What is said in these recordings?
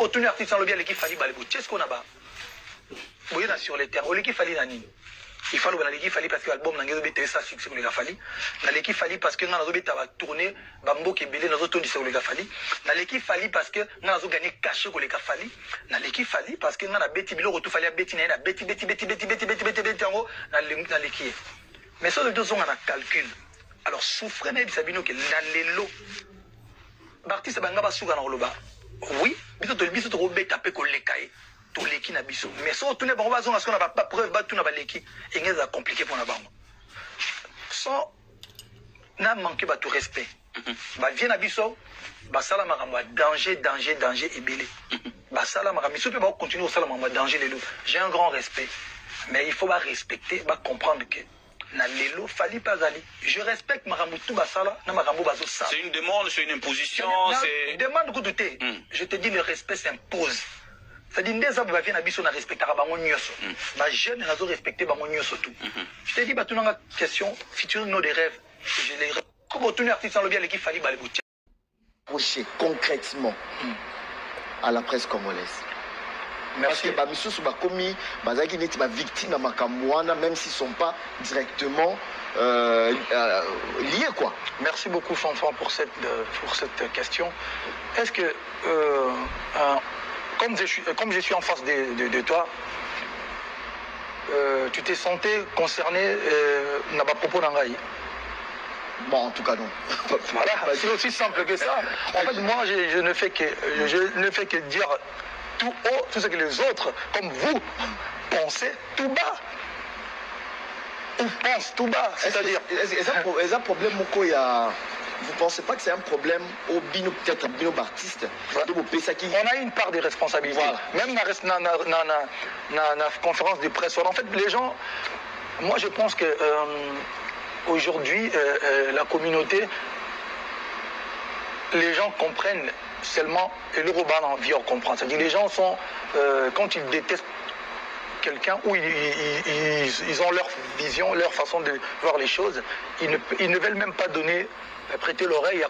Comme tout artiste en lobby, l'équipe fallait balbo. Qu'est-ce qu'on a bas? Vous voyez sur les terrains, l'équipe fallait nani. Il fallait que l'équipe fallait parce que l'album n'a pas ça succès pour les gars fallait. L'équipe fallait parce que n'a pas tourné, bambo qui belé dans autres pour les gars fallait. L'équipe fallait parce que n'a pas gagné caché pour les gars fallait. L'équipe fallait parce que n'a pas bêti bilo retour fallait bêti n'a bêti en haut dans l'équipe. Mais ça les deux ont un calcul. Alors souffrez mais sabino que dans les lots. L'artiste banga ba souga na loba. Oui, biso to robé taper ko lekaye. To leki na biso. Mais so tourner ba bazon parce qu'on a pas preuve ba tout na ba leki. Et ngeza compliqué pour na bango. Sans n'a manqué ba tout respect. Ba vient na biso, ba sala makambo danger et belé. Ba sala makambo biso pe ba continuer au sala makambo danger les loups. J'ai un grand respect. Mais il faut pas respecter, pas comprendre que na lelo fali pas aller. Je respecte Maramoutou Basala, na Marambo Bazo Sala. C'est une demande, c'est une imposition, c'est. Demande que douter. Je te dis le respect s'impose. C'est-à-dire des hommes va venir à biso na respectera bango nyoso. Ma jeune nazo respecter bango nyoso tout. Je te dis ba tout na question futur nos des rêves. Je les comme tout artiste en le bien l'équipe fali balebouti. Procher concrètement à la presse congolaise. Parce que les gens sont victimes de Makamouana, même s'ils ne sont pas directement liés. Quoi. Merci beaucoup, Fanfan, pour cette question. Est-ce que, comme je suis en face de toi, tu t'es senti concerné dans ma propos d'Angaï? Bon, en tout cas, non. Voilà, c'est aussi simple que ça. En fait, moi, je ne fais que dire tout haut, tout ce que les autres, comme vous, pensez tout bas. Ou pensent tout bas. C'est-à-dire. Est-ce un problème, Moko, il y a. Vous ne pensez pas que c'est un problème au bino, peut-être un bino artiste? On a une part des responsabilités. Voilà. Même dans la conférence de presse. En fait, les gens. Moi, je pense que aujourd'hui, la communauté, les gens comprennent seulement, et le Roban en vient comprendre. C'est-à-dire les gens sont, quand ils détestent quelqu'un, ou ils ont leur vision, leur façon de voir les choses, ils ne veulent même pas donner, prêter l'oreille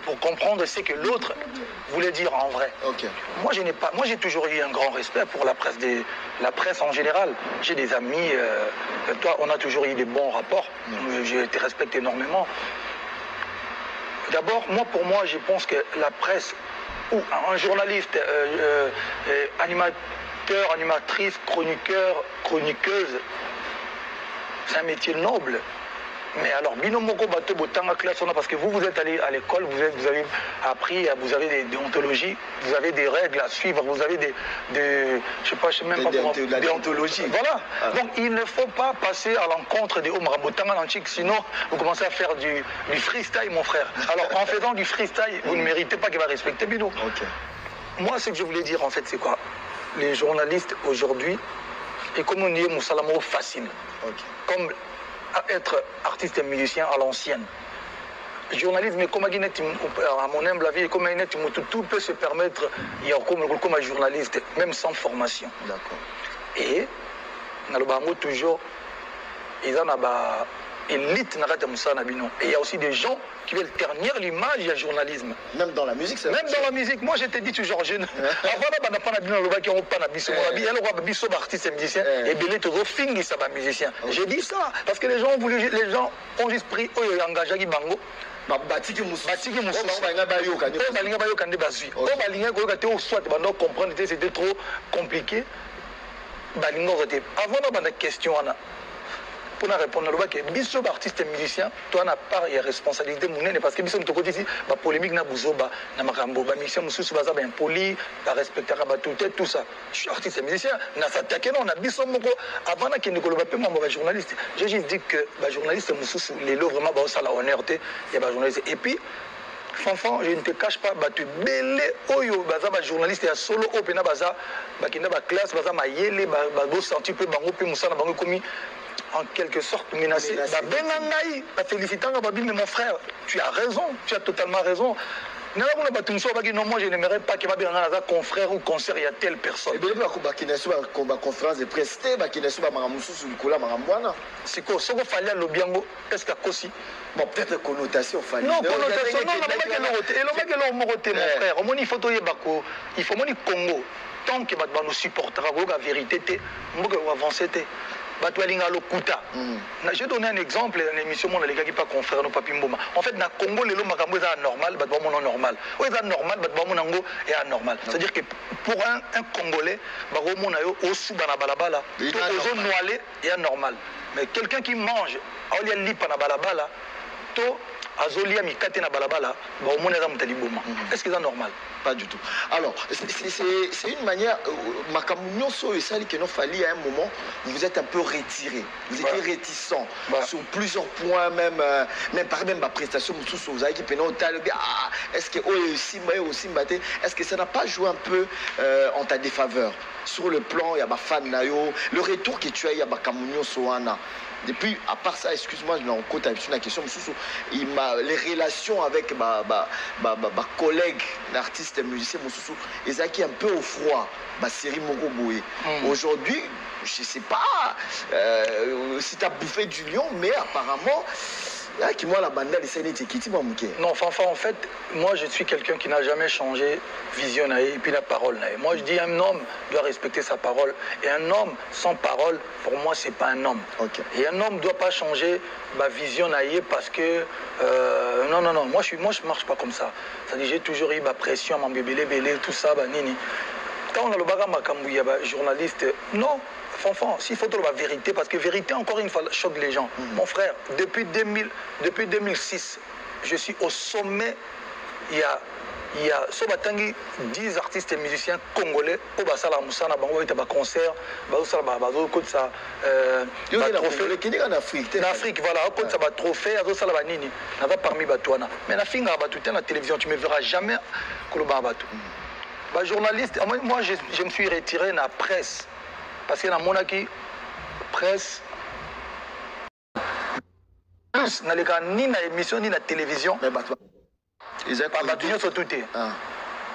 pour comprendre ce que l'autre voulait dire en vrai. Okay. Moi, j'ai toujours eu un grand respect pour la presse en général. J'ai des amis, toi, on a toujours eu des bons rapports. Je te respecte énormément. D'abord, pour moi, je pense que la presse, ou un journaliste, animateur, animatrice, chroniqueur, chroniqueuse, c'est un métier noble. Mais alors, binomoko bateau botanga classe, parce que vous êtes allé à l'école, vous avez appris, vous avez des déontologies, vous avez des règles à suivre, vous avez je sais même pas comment, des déontologies. Voilà. Ah. Donc, il ne faut pas passer à l'encontre des Omra Botanga Nanchik, sinon vous commencez à faire du freestyle, mon frère. Alors, en faisant du freestyle, vous ne méritez pas qu'il va respecter Bino. Okay. Moi, ce que je voulais dire, en fait, c'est quoi? Les journalistes aujourd'hui, et comme on dit, Moussalamo facile. Okay. Comme être artiste et musicien à l'ancienne. Journalisme, comme à mon humble avis, comme tout peut se permettre, il y a comme un journaliste, même sans formation. D'accord. Et, dans le bango, toujours, ils ont élite et il y a aussi des gens qui veulent ternir l'image du journalisme. Même dans la musique, c'est même dans la musique. Moi, je t'ai dit toujours jeune. Avant, artiste et musicien, et belé toujours fingi ça va musicien. J'ai dit ça parce que les gens ont juste pris engagé bango. Batiki c'était trop compliqué. Avant la question, pour répondre à biso artiste et musicien, toi n'a pas de responsabilité parce que biso nous ici la polémique na buzoba na makambo ba mission mususu baza ba impoli ba respecter ba tout ça. Je suis artiste et musicien, na s'attaquer non na biso moko avant na kende koloba pe moi ba journaliste. J'ai juste dit que ba journaliste mususu les lo vraiment ba ça la honnêteté, il y a ba journaliste et puis Fanfan, je ne te cache pas, tu belé oyo baza ba journaliste ya solo opena baza ba kenda ba classe baza mayele ba do senti peu bango pe musana bango komi en quelque sorte menacé. Mais mon frère, tu as raison, tu as totalement raison. Nala bato muso baki non, moi je n'aimerais pas que babira ngana za confrère ou concert il y a telle personne. Et bien ba kineso ba conférence de presse te ba kineso ba maramusu sur likola maramwana. C'est quoi soko fallait lobiango est-ce que kosi bon peut-être connotation fallait. Non connotation non na ba ke lote et lo ba ke lo morote mon frère. Omoni photo yebako il faut moni Congo tant que ba nous supportera la vérité te mboka avancer te. Batwalinga lokuta. J'ai donné un exemple dans l'émission mon les gars qui pas confrère no papi mboma. En fait na Congo lelo makambo za normal batwa mon normal. O za normal batwa mon ngo est anormal. C'est-à-dire que pour un Congolais ba mona yo osuba na balabala to ozo noalé est anormal. Mais quelqu'un qui mange aolia lipa na balabala to azolia mikate na balabala ba mona za mutali boma. Est-ce que c'est normal? Pas du tout. Alors, c'est une manière, Makamounio et Sali que nous fallait à un moment, vous êtes un peu retiré, vous étiez réticent sur plusieurs points, même par même ma prestation, est-ce que est-ce que ça n'a pas joué un peu en ta défaveur sur le plan, il y a ma fan Nayo, le retour que tu as eu à Makamounio Soana. Depuis, à part ça, excuse-moi, je n'ai encore pas la question, les relations avec ma collègue, l'artiste musicien, ils ont un peu au froid, ma série Mogoboué. Aujourd'hui, je ne sais pas si tu as bouffé du lion, mais apparemment, qui moi la bande non, Fanfa, en fait, moi je suis quelqu'un qui n'a jamais changé vision et puis la parole. Moi je dis un homme doit respecter sa parole. Et un homme sans parole, pour moi, c'est pas un homme. Okay. Et un homme ne doit pas changer ma vision parce que non, moi je marche pas comme ça. C'est-à-dire j'ai toujours eu ma pression, mon bébé, tout ça, nini. Quand on a le bagarre makambu, journaliste, non. Fanfan, s'il faut trouver la vérité, parce que vérité, encore une fois, choque les gens. Mon frère, depuis 2006, je suis au sommet. Il y a 10 artistes et musiciens congolais au Basala Moussana, Bango, il y a un concert, en Afrique, voilà, un trophée, parmi Batouana. Mais la fin, la télévision, tu ne me verras jamais. Journaliste, moi je me suis retiré dans la presse. Parce que dans mon acquis, presse, plus, ni dans l'émission, ni dans la télévision, ils ont pas sur tout.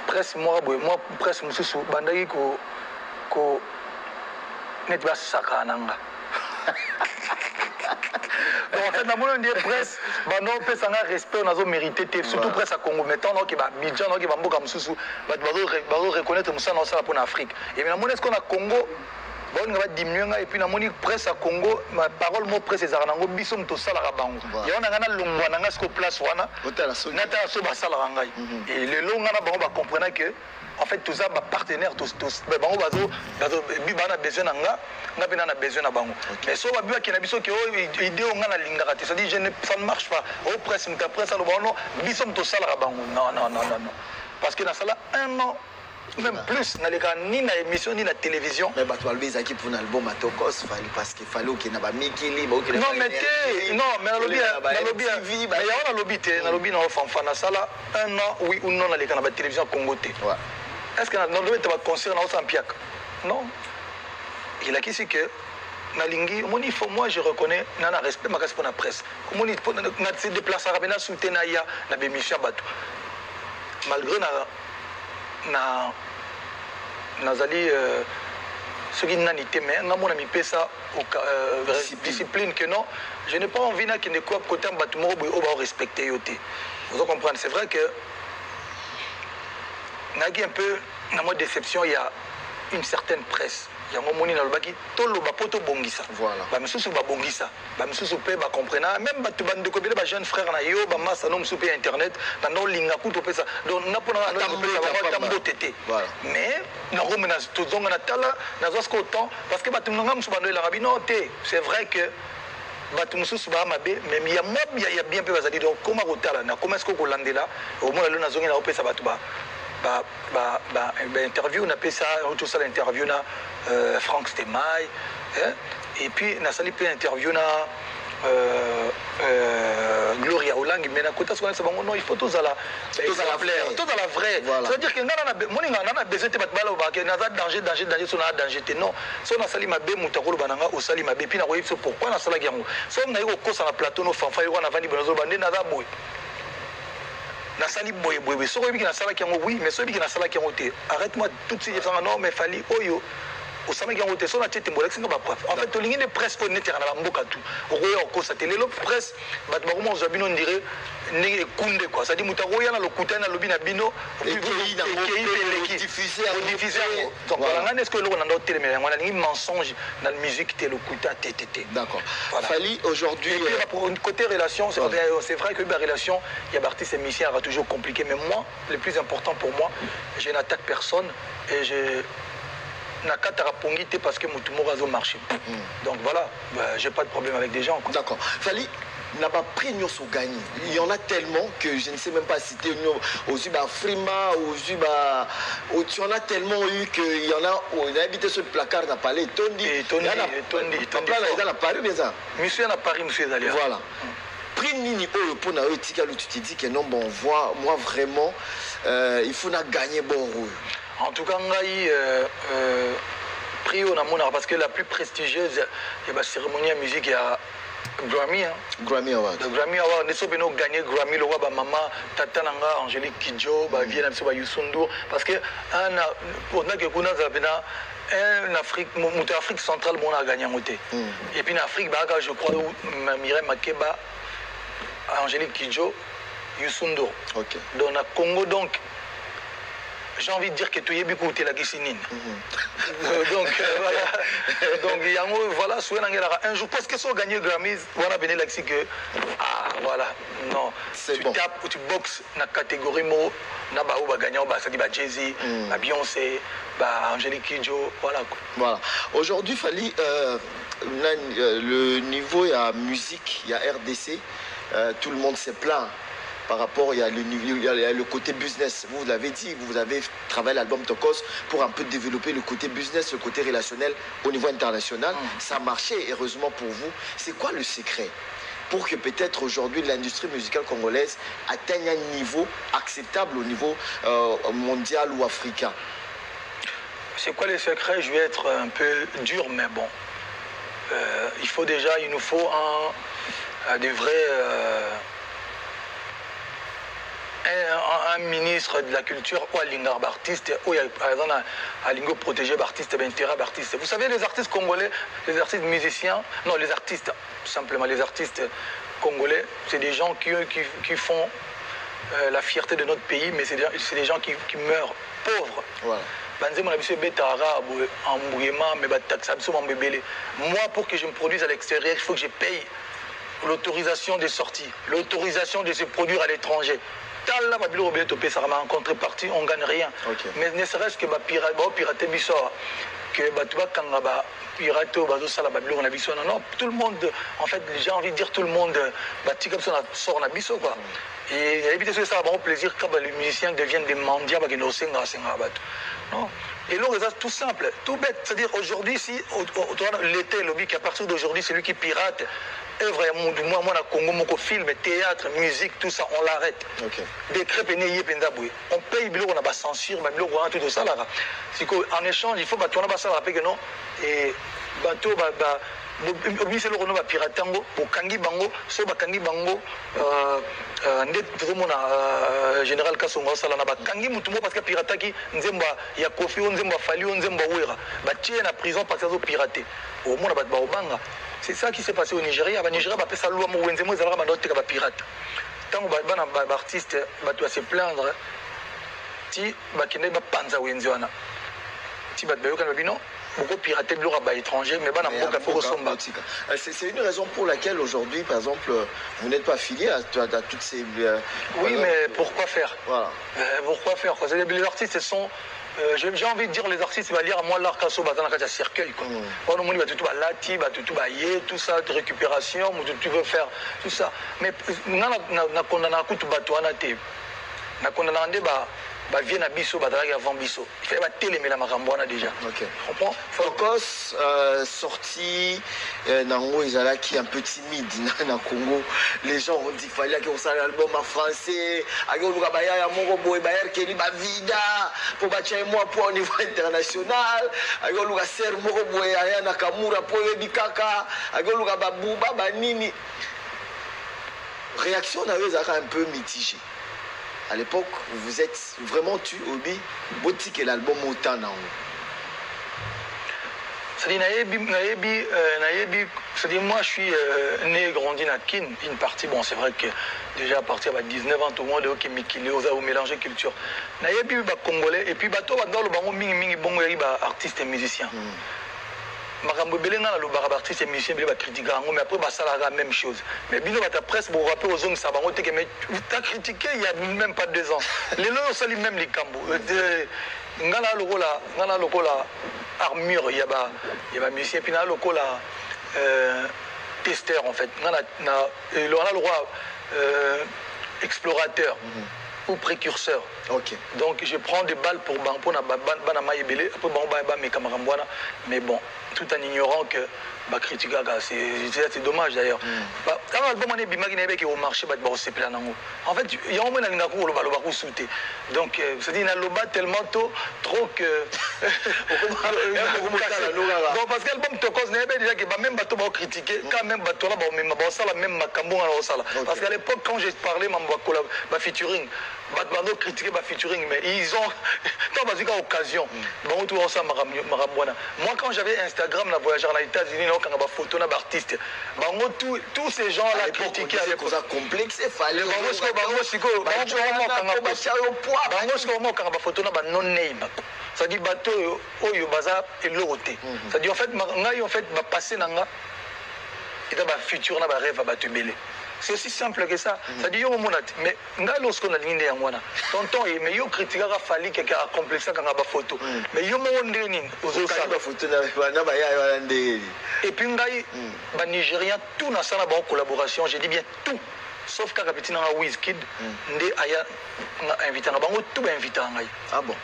Presse, moi, presse, je suis bandagi ko n'est pas sakananga. Donc en fait, dans mon presse, non, on peut s'en respect, on a mérité, surtout presse à Congo. Maintenant, on a Bidjan, on a Bamboka Moussou, on va reconnaître Moussa pour l'Afrique. Et maintenant, est-ce qu'on a Congo? On va diminuer et puis on a presse à Congo, ma parole mot presse est Zarango, Bissom to Salarabango. Il y a un Longwananga ce place wana, Nata Soba Salarangay. Et les Longana va comprendre que en fait tout ça va partenaire tous bango bazo bibana besoin nanga ngapena na besoin na bango. Mais so ba biwa kenabiso ke o idée on ngana lingaka te, ça dit ça ne marche pas. Au presse mta presse lo bango Bissom to Salarabango. Non. Parce que dans ça là un an même plus, ni na émission ni na télévision. Mais tu as vu qui pour un album à Tokos, parce qu'il fallait qu'il n'y ait pas Mikili. Non, mais lobby, mais il y a un lobby, na fanfan na sala, un an, oui ou non, na la télévision congoté. Est-ce que dans le concert na Osampiak? Non. Il a qui c'est que na lingi, moi je reconnais, na respect ma pour la presse. Comment il faut na se déplacer à Rabena soutenir ya na bémission bateau. Malgré nazali ce qui n'a été mais na mona mi pesa discipline que non, je n'ai pas envie qu'il ne quoi côté un bâtiment au va respecter yoté. Vous comprenez, c'est vrai que nagi un peu na mode déception, il y a une certaine presse. Il y a un moment dans le baki tolo ba poto bongisa. Voilà. Ba misusu ba bongisa. Ba misusu pe ba comprena même ba tubande ko bele ba jeune frère na yo ba massa no misusu pe internet na no linga kuto pesa. Donc na pona na tambo tété. Mais na romena to zonga na tala na zosko autant parce que ba tumunga misusu ba no la rabino té. C'est vrai que ba tumususu ba mabe mais il y a bien peu bazali donc comment rotala na comment est-ce que ko landela au moins le na zonga na opesa ba tuba. Interview, on appelle ça, tout ça l'interview na Franck Stemay, et puis on a sali peu interview na Gloria Olang, mais na kota ce qu'on non il faut tous à la vraie. C'est-à-dire que on a besoin de battre balle au baquet, na danger son danger non. Si on a sali ma bé mutakolo bananga au sali ma bé puis na voyez pourquoi on a sali guerre. Si on a eu au cours sur la plateau nos fanfare on a vendu bonazo bandé na za boy. nasali boye boye soko yebiki nasalaki yango oui mais soki nasalaki yango te arrête-moi tout de suite non mais fali oyo osamaki yango te so na tie tembo lekisinga bapreuve en fait tolingi nde presse po netera na bamboka tu okoya okosa te lelo presse bato bakoma ozwa bino ndire ndenge ekunde quoi c'est-à-dire moto akoya na lokuta na lobi na bino diffuse yango donc voilà ngani est-ce que eloko na ndo otelemela yango nalingi mensonge na musique te lokuta te. D'accord. Fali aujourd'hui pour une côté relation c'est vrai que la relation il y a artiste et musicien sera toujours compliqué mais moi le plus important pour moi je n'attaque personne et je Nakata Rapongité parce que mon tumor a marché. Donc voilà, j'ai pas de problème avec des gens. D'accord. Fali n'a pas pris nous sur gagner. Il y en a tellement que je ne sais même pas citer aux Zuba Frima, aux Zuba. Tu en as tellement eu qu'il y en a. On a habité sur le placard n'a pas les Tondi. Tondi. Dans la Paris, mais ça. Monsieur à Paris, monsieur Zalia. Voilà. Prix Nini pour na Tika, tu te dis que non, bon, moi vraiment, il faut gagner bon rôle. En tout cas, prix au Namona parce que la plus prestigieuse et la cérémonie de musique il y a Grammy. Grammy Award. Le Grammy Award, nous sommes gagné Grammy le roi maman Tata Nanga Angélique Kidjo, vient à Youssou N'Dour parce que on a que en Afrique, Afrique centrale, on a gagné un côté. Et puis en Afrique, je crois Mireille Makeba, Angélique Kidjo, Youssou N'Dour. Ok. Donc au Congo donc. J'ai envie de dire que tu es beaucoup de la guissinine. Donc voilà, un jour, parce que si on gagne le Grammy, voilà, venez là que voilà, non, tu bon. Tapes, tu boxes dans la catégorie mo, na ba ou ba gagnant, ça dit Jay-Z, Beyoncé, Angélique Kidjo, voilà. Voilà. Aujourd'hui, Fali, le niveau il y a musique, il y a RDC, tout le monde se plaint. Par rapport, il y a le côté business. Vous l'avez dit, vous avez travaillé l'album Tokos pour un peu développer le côté business, le côté relationnel au niveau international. Ça a marché, heureusement pour vous. C'est quoi le secret pour que peut-être aujourd'hui l'industrie musicale congolaise atteigne un niveau acceptable au niveau mondial ou africain? C'est quoi le secret? Je vais être un peu dur, mais bon. Il nous faut des vrais... un ministre de la culture ou un lingarbe artiste ou un lingo protégé d'artiste d'artiste. Vous savez, les artistes congolais, les artistes musiciens, non, les artistes, simplement les artistes congolais, c'est des gens qui font la fierté de notre pays, mais c'est des gens qui meurent pauvres. Voilà. Moi, pour que je me produise à l'extérieur, il faut que je paye l'autorisation de sortie, l'autorisation de se produire à l'étranger. Là, en contrepartie, on ne gagne rien. Okay. Mais ne serait-ce que pirater Bissor, que non, tout le monde, en fait, j'ai envie de dire tout le monde, comme ça, sort la Bissor, quoi. Et éviter ça, va plaisir quand les musiciens deviennent des mendiants, non. Et là, c'est tout simple, tout bête. C'est-à-dire, aujourd'hui, si l'été, lobby, qu'à partir d'aujourd'hui, c'est lui qui pirate, œuvre, moi, Congo, mon film, théâtre, musique, tout ça, on l'arrête. Okay. Décret, on paye, on a pas censure, on a tout ça là. En échange, il faut que on a pas ça que non. Et bateau, c'est le renom piratango, au Kangi Bango, so Bakangi Bango, général Kassongo Salana, Kangi Mutumo parce que pirataki, Nzemba, il y a Kofi, Nzemba Fali, Nzemba Ouera, Batien à prison parce qu'ils ont piraté. Au monde, Baobanga. C'est ça qui s'est passé au Nigeria. Au Nigeria, on ça loi Mouenzemo, ils ont été pirate. Tant que les artistes doivent se plaindre, si Bakine Panza Wenziana, si Bakine beaucoup pirater de l'euro à l'étranger, mais c'est une raison pour laquelle aujourd'hui, par exemple, vous n'êtes pas affilié à toutes ces... oui, mais pourquoi faire? Voilà. Pourquoi faire? Les artistes sont... j'ai envie de dire les artistes, ils vont lire à moi l'art casso, dans un cercueil. On va tout lati, tout ça, de récupération, tu veux faire tout ça. Mais on a condamné à tout bateau, on a condamné vient à Bisso, avant Bisso. Il fallait télémer la marambouana déjà. Ok. Comprends? Focus sorti, Nango Izala qui est un peu timide dans Congo. Les gens ont dit qu'il fallait qu'on sorte l'album en français. Agolo Gabaya, Mongo Boy Bayer, Kelly Bavida, pour battre moi pour au niveau international. Agolo Gasser, Mongo Boy, Ayana Kamura, pour Bikaka. Agolo Gababou, Baba Nini. Réaction, on avait un peu mitigée. À l'époque, vous êtes vraiment tu, Obi, boutique et l'album autant. C'est-à-dire, moi, je suis né et grandi à Kin, une partie, bon, c'est vrai que déjà à partir de 19 ans, tout le monde est au mélanger culture. Nayebi, Congolais, et puis, bateau, dans le bango, artiste et musicien. Makambo belenga le artiste et musicien bele ba critiquer mais après ba ça la même chose mais bino ba ta presse pour rappeler aux hommes ça bango te que mais t'as critiqué il y a même pas 2 ans les lois sali même les cambo ngala lokola armure il y a ba musicien puis na lokola testeur en fait ngala na le roi explorateur ou précurseur. Ok. Donc je prends des balles pour na bana maïbélé après bon ba mes camarades mais bon tout en ignorant que ba critiquer c'est dommage d'ailleurs. Quand l'album on est bimaki na beki au marché ba se plan nango. En fait il y a un moment na ko lo ba souté. Donc c'est dit na loba tellement tôt trop que bon parce que l'album te cause na déjà que ba même bato ba critiquer quand même bato là ba même ba ça la même makambo na ça parce qu'à l'époque quand j'ai parlé ba featuring Batbano critiqué ma featuring, mais ils ont, tant basé qu'à occasion, bon, tout ça, moi quand j'avais Instagram, la voyageur à l'États-Unis, quand on a photo d'artistes, tous ces gens-là critiquaient. C'est complexe, il fallait. C'est-à-dire, bateau, oyo baza et l'autre. C'est-à-dire, en fait, passer dans la futur, na rêve à battre belé. C'est aussi simple que ça. C'est-à-dire, mais lorsqu'on a l'idée en moi, tonton, mais yo critique a fallu quelqu'un a complexé quand on a la photo. Mais yo mon déni, la photo et puis ngai, ba Nigérien, tout na ça na collaboration, j'ai dit bien tout. Sauf quand capitaine a Wizkid, ndé aya invité na bango tout invité ngai. Ah bon.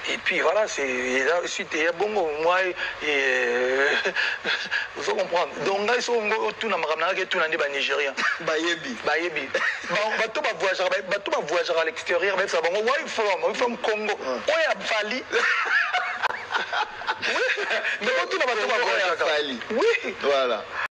Et puis voilà, c'est suite il y a bon moi vous comprenez. Donc là ils sont tout na makamna ke tout na ba Nigérien. Bayebi. Bon bateau ba voyager à l'extérieur mais ça bon where you from Congo. Ouais à Bali. Oui. Mais tout na bateau ba voyager. Oui. Voilà.